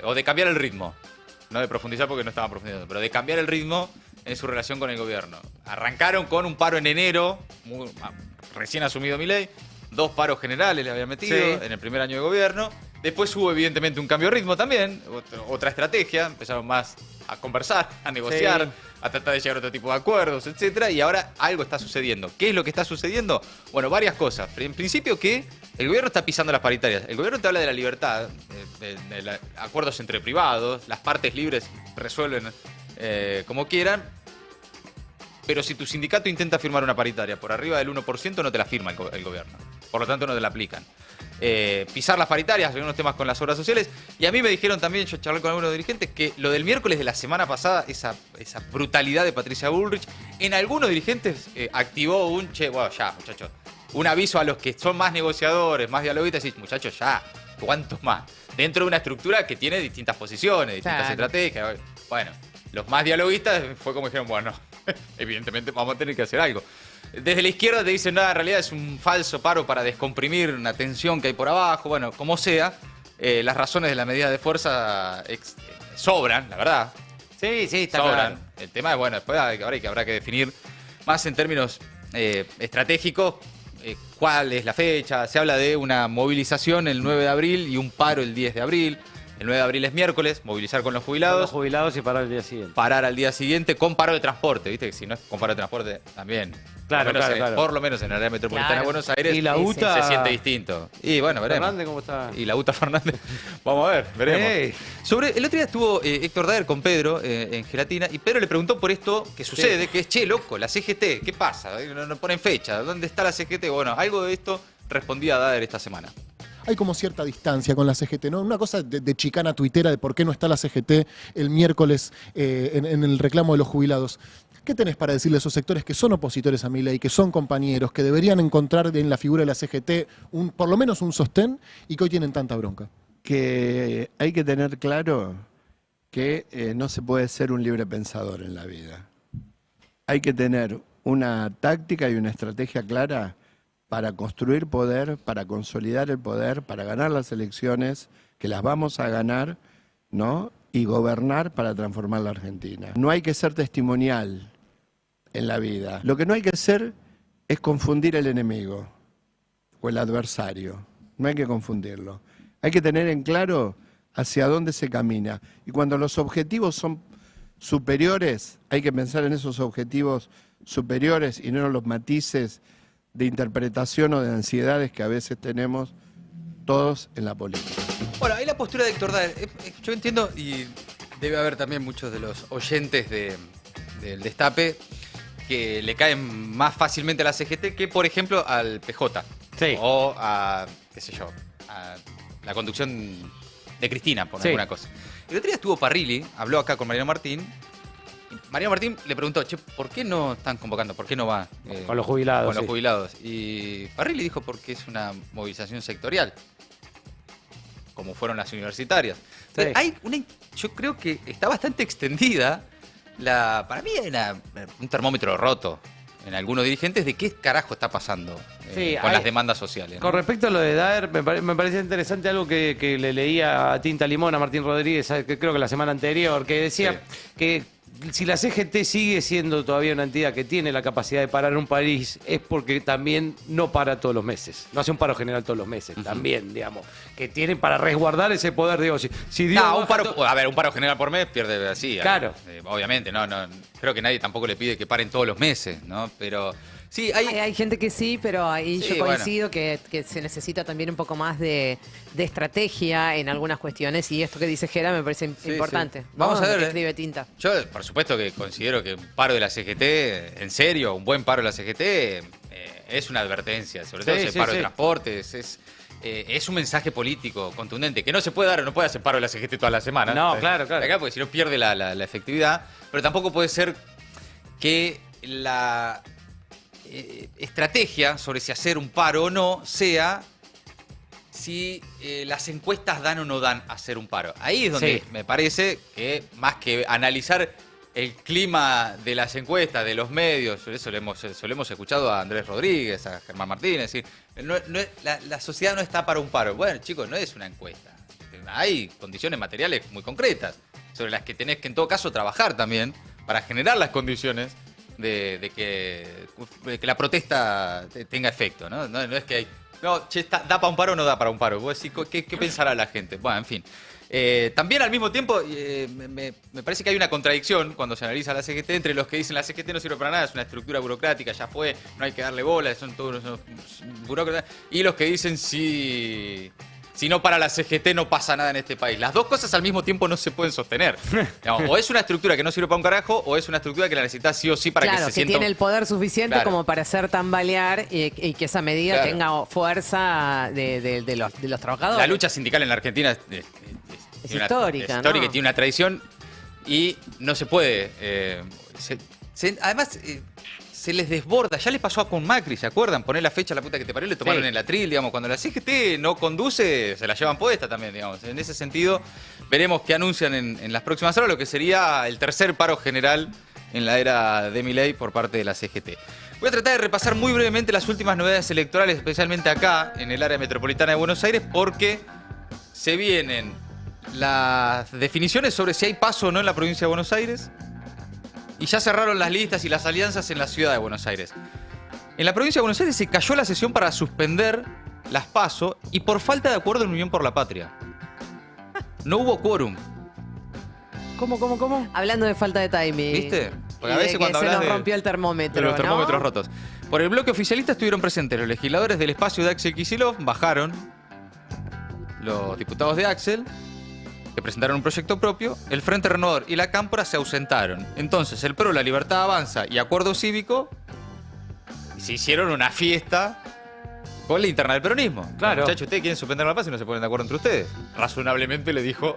o de cambiar el ritmo. No de profundizar porque no estaban profundizando, pero de cambiar el ritmo en su relación con el gobierno. Arrancaron con un paro en enero, recién asumido Milei, 2 paros generales le habían metido en el primer año de gobierno. Después hubo evidentemente un cambio de ritmo también, otra estrategia, empezaron más a conversar, a negociar, a tratar de llegar a otro tipo de acuerdos, etcétera, y ahora algo está sucediendo. ¿Qué es lo que está sucediendo? Bueno, varias cosas. En principio que el gobierno está pisando las paritarias. El gobierno te habla de la libertad, de acuerdos entre privados, las partes libres resuelven como quieran, pero si tu sindicato intenta firmar una paritaria por arriba del 1%, no te la firma el gobierno. Por lo tanto, no te la aplican. Pisar las paritarias, algunos temas con las obras sociales. Y a mí me dijeron también, yo charlé con algunos dirigentes, que lo del miércoles de la semana pasada, esa brutalidad de Patricia Bullrich, en algunos dirigentes activó ya, muchachos, un aviso a los que son más negociadores, más dialoguistas, y muchachos, ya, ¿cuántos más? Dentro de una estructura que tiene distintas posiciones, distintas estrategias. Bueno, los más dialoguistas fue como dijeron, bueno, evidentemente vamos a tener que hacer algo. Desde la izquierda te dicen, nada, en realidad es un falso paro para descomprimir una tensión que hay por abajo. Bueno, como sea, las razones de la medida de fuerza sobran, la verdad. Sí, está sobran. Claro. El tema es, bueno, después habrá que definir más en términos estratégicos cuál es la fecha. Se habla de una movilización el 9 de abril y un paro el 10 de abril. El 9 de abril es miércoles, movilizar con los jubilados. Con los jubilados y parar al día siguiente. Parar al día siguiente con paro de transporte, ¿viste? Que si no es con paro de transporte, también. Claro. Por lo menos en el área metropolitana de Buenos Aires y la UTA se siente distinto. Y bueno, veremos. Fernández, ¿cómo está? Y la UTA Fernández. Vamos a ver, veremos. El otro día estuvo Héctor Daer con Pedro en Gelatina y Pedro le preguntó por esto que sucede, que es, che, loco, la CGT, ¿qué pasa? No ponen fecha, ¿dónde está la CGT? Bueno, algo de esto respondía Daer esta semana. Hay como cierta distancia con la CGT, ¿no? Una cosa de chicana tuitera de por qué no está la CGT el miércoles en el reclamo de los jubilados. ¿Qué tenés para decirle a esos sectores que son opositores a Milei, que son compañeros, que deberían encontrar en la figura de la CGT por lo menos un sostén y que hoy tienen tanta bronca? Que hay que tener claro que no se puede ser un libre pensador en la vida. Hay que tener una táctica y una estrategia clara para construir poder, para consolidar el poder, para ganar las elecciones, que las vamos a ganar, ¿no? Y gobernar para transformar la Argentina. No hay que ser testimonial en la vida. Lo que no hay que hacer es confundir el enemigo o el adversario. No hay que confundirlo. Hay que tener en claro hacia dónde se camina. Y cuando los objetivos son superiores, hay que pensar en esos objetivos superiores y no en los matices de interpretación o de ansiedades que a veces tenemos todos en la política. Bueno, ahí la postura de Héctor Daer. Yo entiendo, y debe haber también muchos de los oyentes del Destape que le caen más fácilmente a la CGT que, por ejemplo, al PJ. Sí. O a, qué sé yo, a la conducción de Cristina, por alguna cosa. El otro día estuvo Parrilli, habló acá con Mariano Martín. Mariano Martín le preguntó, che, ¿por qué no están convocando? ¿Por qué no va? Con los jubilados. Con los jubilados. Y Parrilli dijo, porque es una movilización sectorial, como fueron las universitarias. Sí. Yo creo que está bastante extendida. Para mí hay un termómetro roto en algunos dirigentes de qué carajo está pasando con las demandas sociales, ¿no? Con respecto a lo de Daer, me parece interesante algo que le leía a Tinta Limón, a Martín Rodríguez, que creo que la semana anterior, que decía que si la CGT sigue siendo todavía una entidad que tiene la capacidad de parar un país, es porque también no para todos los meses. No hace un paro general todos los meses, también, digamos. Que tienen para resguardar ese poder, digo, si Dios un paro general por mes pierde así. Claro. Obviamente, no, creo que nadie tampoco le pide que paren todos los meses, ¿no? Pero sí, hay gente que sí, pero ahí yo coincido que se necesita también un poco más de estrategia en algunas cuestiones, y esto que dice Gera me parece importante. Sí. Vamos a ver. Escribe Tinta. Yo, por supuesto que considero que un paro de la CGT, en serio, un buen paro de la CGT es una advertencia, sobre todo si el paro de transportes, es un mensaje político contundente, que no se puede dar, no puede hacer paro de la CGT toda la semana. No, claro. Acá, porque si no pierde la efectividad, pero tampoco puede ser que la estrategia sobre si hacer un paro o no sea si las encuestas dan o no dan a hacer un paro. Ahí es donde me parece que más que analizar el clima de las encuestas, de los medios, eso lo hemos escuchado a Andrés Rodríguez, a Germán Martínez, decir, la sociedad no está para un paro. Bueno, chicos, no es una encuesta. Hay condiciones materiales muy concretas sobre las que tenés que en todo caso trabajar también para generar las condiciones de que la protesta tenga efecto, ¿no? No es que hay... No, che, ¿da para un paro o no da para un paro? Vos decís, ¿qué pensará la gente? Bueno, en fin. También al mismo tiempo me parece que hay una contradicción cuando se analiza la CGT entre los que dicen la CGT no sirve para nada, es una estructura burocrática, ya fue, no hay que darle bola, son todos unos burócratas, y los que dicen si no para la CGT no pasa nada en este país. Las dos cosas al mismo tiempo no se pueden sostener. Digamos, o es una estructura que no sirve para un carajo, o es una estructura que la necesitas sí o sí para que se sienta... tiene el poder suficiente como para hacer tambalear y que esa medida tenga fuerza de los trabajadores. La lucha sindical en la Argentina es histórica, ¿no? Tiene una tradición y no se puede... además... se les desborda, ya les pasó con Macri, ¿se acuerdan? Poner la fecha, la puta que te parió, le tomaron el atril, digamos, cuando la CGT no conduce, se la llevan puesta también, digamos. En ese sentido, veremos qué anuncian en las próximas horas, lo que sería el tercer paro general en la era de Milei por parte de la CGT. Voy a tratar de repasar muy brevemente las últimas novedades electorales, especialmente acá, en el área metropolitana de Buenos Aires, porque se vienen las definiciones sobre si hay paso o no en la provincia de Buenos Aires. Y ya cerraron las listas y las alianzas en la ciudad de Buenos Aires. En la provincia de Buenos Aires se cayó la sesión para suspender las PASO y por falta de acuerdo en Unión por la Patria. No hubo quórum. ¿Cómo? Hablando de falta de timing. ¿Viste? Porque a veces cuando se hablas nos rompió el termómetro, de los termómetros rotos. Por el bloque oficialista estuvieron presentes los legisladores del espacio de Axel Kicillof, bajaron los diputados de Axel, que presentaron un proyecto propio, el Frente Renovador y la Cámpora se ausentaron. Entonces, el PRO, la Libertad Avanza y Acuerdo Cívico se hicieron una fiesta con la interna del peronismo. Claro. Muchachos, ustedes quieren suspender la paz y no se ponen de acuerdo entre ustedes. Razonablemente le dijo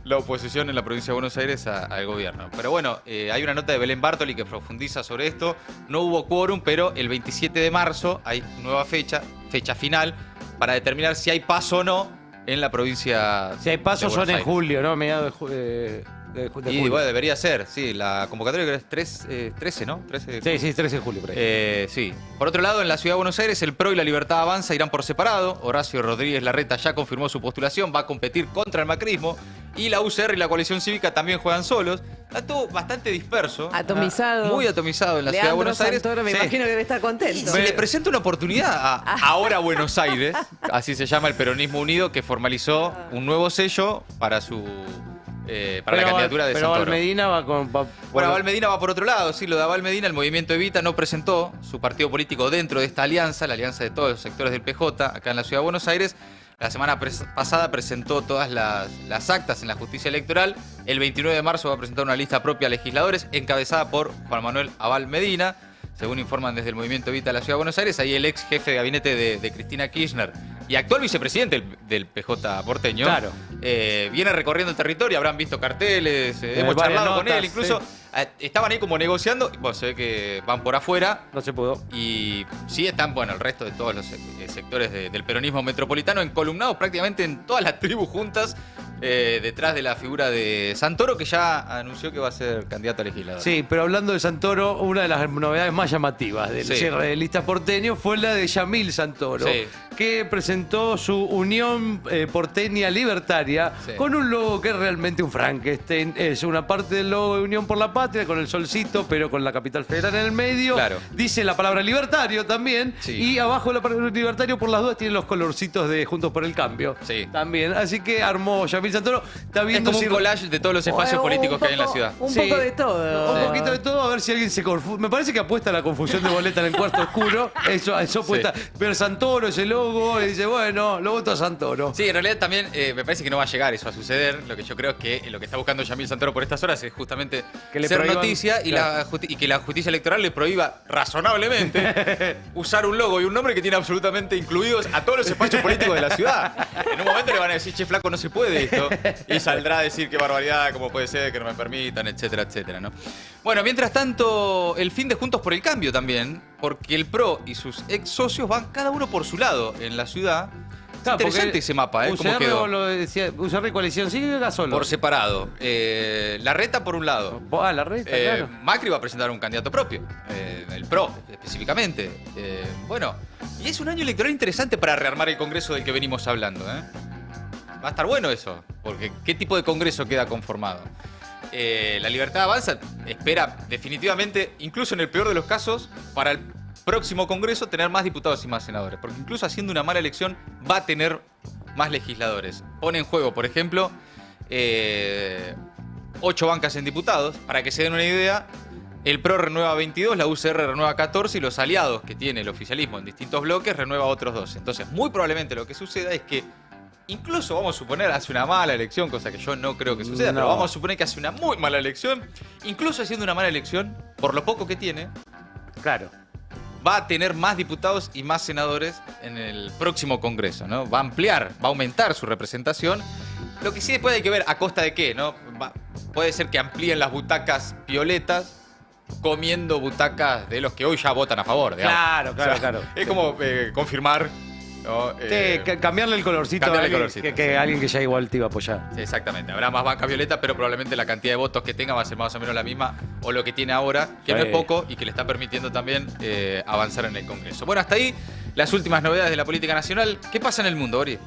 la oposición en la provincia de Buenos Aires al gobierno. Pero bueno, hay una nota de Belén Bartoli que profundiza sobre esto. No hubo quórum, pero el 27 de marzo hay nueva fecha final, para determinar si hay paso o no en la provincia. Si hay pasos son en julio, ¿no? Mediados de julio. Y bueno, debería ser, sí. La convocatoria creo que es 13, ¿no? 13 sí, 13 de julio. Por ahí. Sí. Por otro lado, en la Ciudad de Buenos Aires, el PRO y la Libertad Avanza irán por separado. Horacio Rodríguez Larreta ya confirmó su postulación, va a competir contra el macrismo. Y la UCR y la Coalición Cívica también juegan solos. Está todo bastante disperso. Atomizado. Muy atomizado en la Ciudad de Buenos Aires. Santoro, me imagino que debe estar contento. Se le presenta una oportunidad a Ahora Buenos Aires, así se llama el Peronismo Unido, que formalizó un nuevo sello para su para la candidatura de Santoro. Pero Valmedina va con... Bueno, Valmedina va por otro lado, sí, lo de Valmedina, el Movimiento Evita no presentó su partido político dentro de esta alianza, la alianza de todos los sectores del PJ, acá en la Ciudad de Buenos Aires. La semana pasada presentó todas las actas en la justicia electoral. El 29 de marzo va a presentar una lista propia a legisladores, encabezada por Juan Manuel Abal Medina, según informan desde el Movimiento Evita de la Ciudad de Buenos Aires. Ahí el ex jefe de gabinete de Cristina Kirchner y actual vicepresidente del PJ porteño. Claro. Viene recorriendo el territorio, habrán visto carteles, hemos charlado con él, incluso estaban ahí como negociando. Bueno, se ve que van por afuera. No se pudo. Y sí están, bueno, el resto de todos los sectores del peronismo metropolitano encolumnados prácticamente en todas las tribus juntas detrás de la figura de Santoro, que ya anunció que va a ser candidato a legislador. Sí, pero hablando de Santoro, una de las novedades más llamativas del cierre de listas porteño fue la de Yamil Santoro, que presentó su Unión Porteña Libertaria con un logo que es realmente un Frankenstein. Es una parte del logo de Unión por la Patria con el solcito, pero con la capital federal en el medio. Dice la palabra libertario también, y abajo de la palabra libertario, por las dudas, tiene los colorcitos de Juntos por el Cambio. También. Así que armó Yamil Santoro. Está viendo es como un collage de todos los espacios políticos que hay en la ciudad. Un poco de todo. Un poquito de todo, a ver si alguien se confunde. Me parece que apuesta a la confusión de boleta en el cuarto oscuro. Eso apuesta. Pero Santoro, ese logo, y dice, bueno, lo voto a Santoro. Sí, en realidad también me parece que no va a llegar eso a suceder. Lo que yo creo es que lo que está buscando Yamil Santoro por estas horas es justamente que ser noticia y que la justicia electoral le prohíba razonablemente usar un logo y un nombre que tiene absolutamente incluidos a todos los espacios políticos de la ciudad. En un momento le van a decir, che, flaco, no se puede esto. Y saldrá a decir qué barbaridad, cómo puede ser, que no me permitan, etcétera, etcétera, ¿no? Bueno, mientras tanto, el fin de Juntos por el Cambio también, porque el PRO y sus ex socios van cada uno por su lado en la ciudad. Interesante ese mapa, ¿eh? ¿Cómo quedó? Lo decía, UCR coalición, sí, solo. Por separado. Larreta por un lado. Larreta, claro. Macri va a presentar un candidato propio. El PRO, específicamente. Bueno, y es un año electoral interesante para rearmar el Congreso del que venimos hablando, ¿eh? Va a estar bueno eso, porque ¿qué tipo de Congreso queda conformado? La Libertad Avanza espera definitivamente, incluso en el peor de los casos, para el próximo Congreso tener más diputados y más senadores, porque incluso haciendo una mala elección va a tener más legisladores. Pone en juego, por ejemplo, 8 bancas en diputados. Para que se den una idea, el PRO renueva 22, la UCR renueva 14 y los aliados que tiene el oficialismo en distintos bloques renueva otros 12. Entonces, muy probablemente lo que suceda es que incluso, vamos a suponer, hace una mala elección, cosa que yo no creo que suceda, pero vamos a suponer que hace una muy mala elección. Incluso haciendo una mala elección, por lo poco que tiene, va a tener más diputados y más senadores en el próximo Congreso, ¿no? Va a ampliar, va a aumentar su representación. Lo que sí después hay que ver a costa de qué, ¿no? Puede ser que amplíen las butacas violetas comiendo butacas de los que hoy ya votan a favor. Claro. Es como confirmar, ¿no? Cambiarle el colorcito a alguien que ya igual te iba a apoyar. Sí, exactamente. Habrá más banca violeta, pero probablemente la cantidad de votos que tenga va a ser más o menos la misma, o lo que tiene ahora, que no es poco y que le está permitiendo también avanzar en el Congreso. Bueno, hasta ahí las últimas novedades de la política nacional. ¿Qué pasa en el mundo, Ori?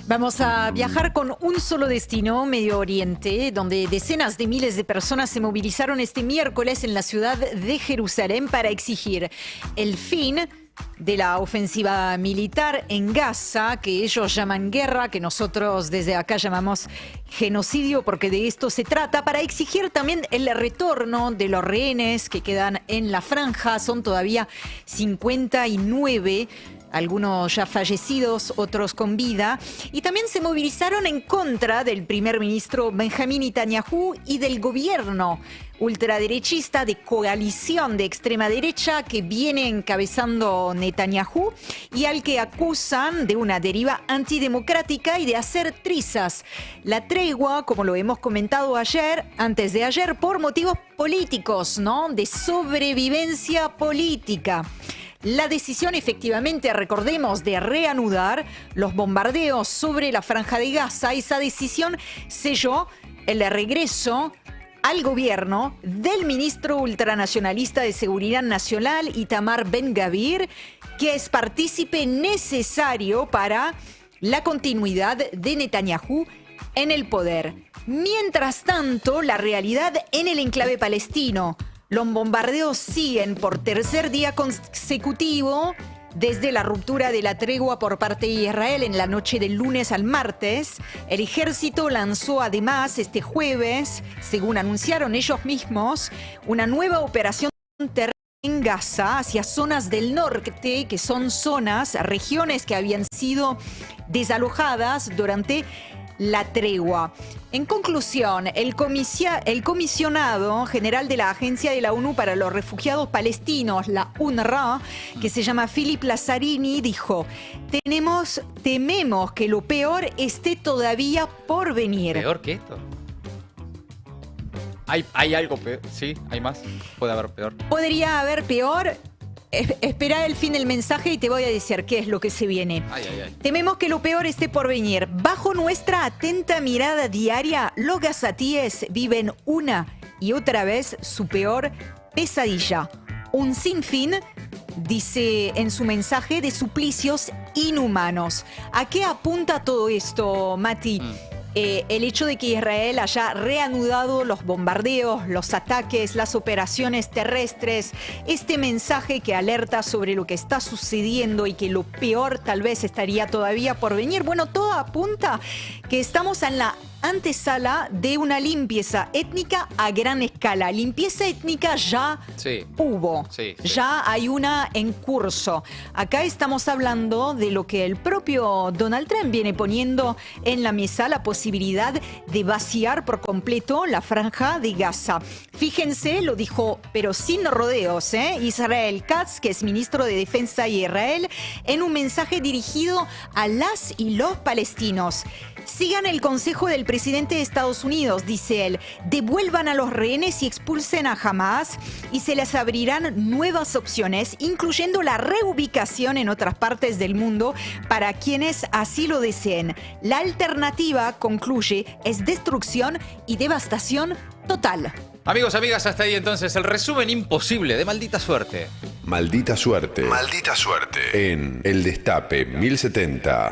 Vamos a viajar con un solo destino, Medio Oriente, donde decenas de miles de personas se movilizaron este miércoles en la ciudad de Jerusalén para exigir el fin de la ofensiva militar en Gaza, que ellos llaman guerra, que nosotros desde acá llamamos genocidio, porque de esto se trata, para exigir también el retorno de los rehenes que quedan en la franja. Son todavía 59, algunos ya fallecidos, otros con vida. Y también se movilizaron en contra del primer ministro Benjamín Netanyahu y del gobierno ultraderechista de coalición de extrema derecha que viene encabezando Netanyahu y al que acusan de una deriva antidemocrática y de hacer trizas la tregua, como lo hemos comentado antes de ayer, por motivos políticos, ¿no? De sobrevivencia política. La decisión, efectivamente, recordemos, de reanudar los bombardeos sobre la Franja de Gaza, esa decisión selló el regreso al gobierno del ministro ultranacionalista de Seguridad Nacional, Itamar Ben-Gvir, que es partícipe necesario para la continuidad de Netanyahu en el poder. Mientras tanto, la realidad en el enclave palestino. Los bombardeos siguen por tercer día consecutivo desde la ruptura de la tregua por parte de Israel en la noche del lunes al martes. El ejército lanzó además este jueves, según anunciaron ellos mismos, una nueva operación en Gaza hacia zonas del norte, que son regiones que habían sido desalojadas durante la tregua. En conclusión, el comisionado general de la Agencia de la ONU para los Refugiados Palestinos, la UNRWA, que se llama Philip Lazzarini, dijo: tememos que lo peor esté todavía por venir. ¿Peor que esto? ¿Hay algo peor? Sí, hay más. Puede haber peor. Podría haber peor. espera el fin del mensaje y te voy a decir qué es lo que se viene. Tememos que lo peor esté por venir. Bajo nuestra atenta mirada diaria, los gazatíes viven una y otra vez su peor pesadilla. Un sinfín, dice en su mensaje, de suplicios inhumanos. ¿A qué apunta todo esto, Mati? El hecho de que Israel haya reanudado los bombardeos, los ataques, las operaciones terrestres, este mensaje que alerta sobre lo que está sucediendo y que lo peor tal vez estaría todavía por venir. Bueno, todo apunta que estamos en la antesala de una limpieza étnica a gran escala. Limpieza étnica ya hubo, ya hay una en curso. Acá estamos hablando de lo que el propio Donald Trump viene poniendo en la mesa, la posibilidad de vaciar por completo la franja de Gaza. Fíjense, lo dijo, pero sin rodeos, Israel Katz, que es ministro de Defensa de Israel, en un mensaje dirigido a las y los palestinos. Sigan el consejo del presidente de Estados Unidos, dice él. Devuelvan a los rehenes y expulsen a Hamas y se les abrirán nuevas opciones, incluyendo la reubicación en otras partes del mundo para quienes así lo deseen. La alternativa, concluye, es destrucción y devastación total. Amigos, amigas, hasta ahí entonces el resumen imposible de Maldita Suerte. Maldita Suerte. Maldita Suerte. En El Destape 1070.